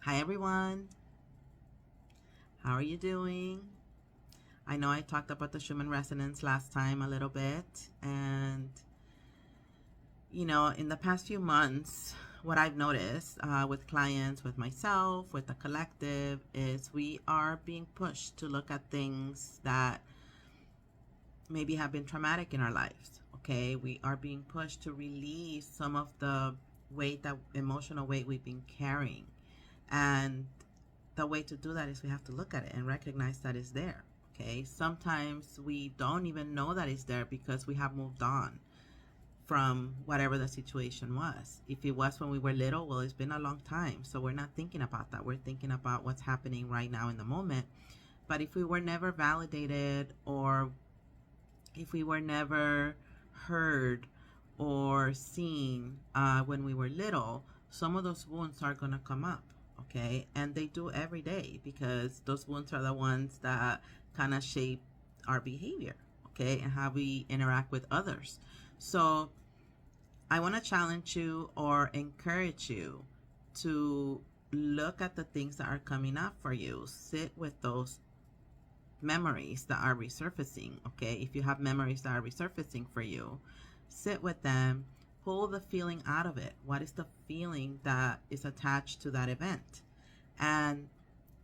Hi everyone, how are you doing? I know I talked about the Schumann resonance last time a little bit, and in the past few months, what I've noticed with clients, with myself, with the collective, is we are being pushed to look at things that maybe have been traumatic in our lives. Okay, we are being pushed to release some of the weight, that emotional weight we've been carrying, and the way to do that is we have to look at it and recognize that it's there. Okay, sometimes we don't even know that it's there because we have moved on from whatever the situation was. If it was when we were little, well, it's been a long time, so we're not thinking about that. We're thinking about what's happening right now in the moment. But if we were never validated, or if we were never heard or seen when we were little, some of those wounds are going to come up. Okay, and they do every day, because those wounds are the ones that kind of shape our behavior, okay, and how we interact with others. So I want to challenge you or encourage you to look at the things that are coming up for you. Sit with those memories that are resurfacing. Okay, if you have memories that are resurfacing for you, sit with them, pull the feeling out of it. What is the feeling that is attached to that event? And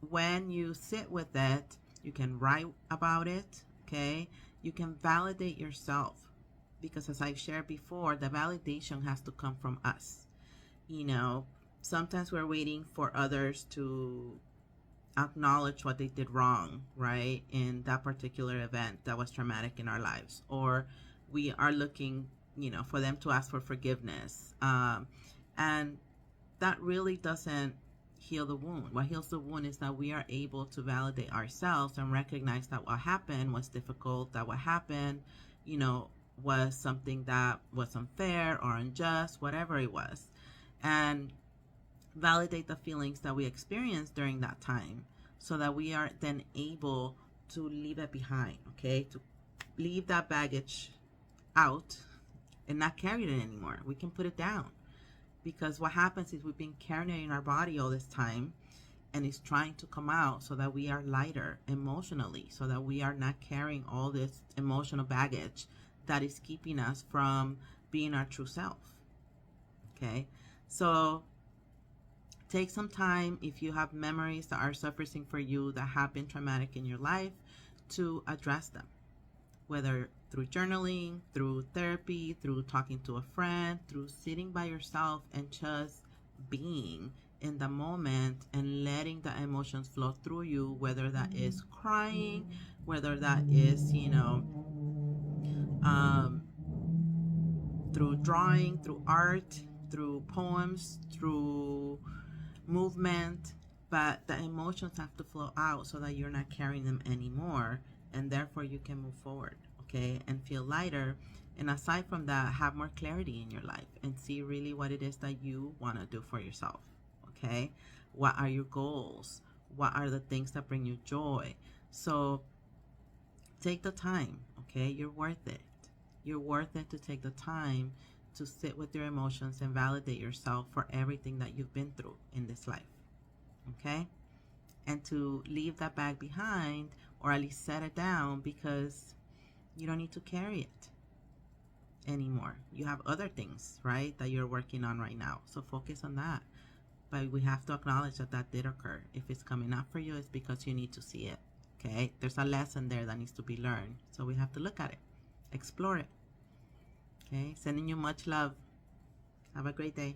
when you sit with it, you can write about it. Okay, you can validate yourself, because as I've shared before, the validation has to come from us. Sometimes we're waiting for others to acknowledge what they did wrong, right, in that particular event that was traumatic in our lives, or we are looking, for them to ask for forgiveness, and that really doesn't heal the wound. What heals the wound is that we are able to validate ourselves and recognize that what happened was difficult, that what happened, was something that was unfair or unjust, whatever it was, and validate the feelings that we experienced during that time, so that we are then able to leave it behind. Okay, to leave that baggage out and not carry it anymore. We can put it down, because what happens is we've been carrying it in our body all this time, and it's trying to come out so that we are lighter emotionally, so that we are not carrying all this emotional baggage that is keeping us from being our true self. Okay, so take some time, if you have memories that are surfacing for you that have been traumatic in your life, to address them, whether through journaling, through therapy, through talking to a friend, through sitting by yourself and just being in the moment and letting the emotions flow through you, whether that is crying, whether that is, um, through drawing, through art, through poems, through movement. But the emotions have to flow out so that you're not carrying them anymore, and therefore you can move forward, okay, and feel lighter. And aside from that, have more clarity in your life and see really what it is that you want to do for yourself. Okay, what are your goals? What are the things that bring you joy? So take the time. Okay, you're worth it. You're worth it to take the time to sit with your emotions and validate yourself for everything that you've been through in this life. Okay, and to leave that bag behind, or at least set it down, because you don't need to carry it anymore. You have other things, right, that you're working on right now, so focus on that. But we have to acknowledge that that did occur. If it's coming up for you, it's because you need to see it. Okay, there's a lesson there that needs to be learned, so we have to look at it, explore it. Okay, sending you much love. Have a great day.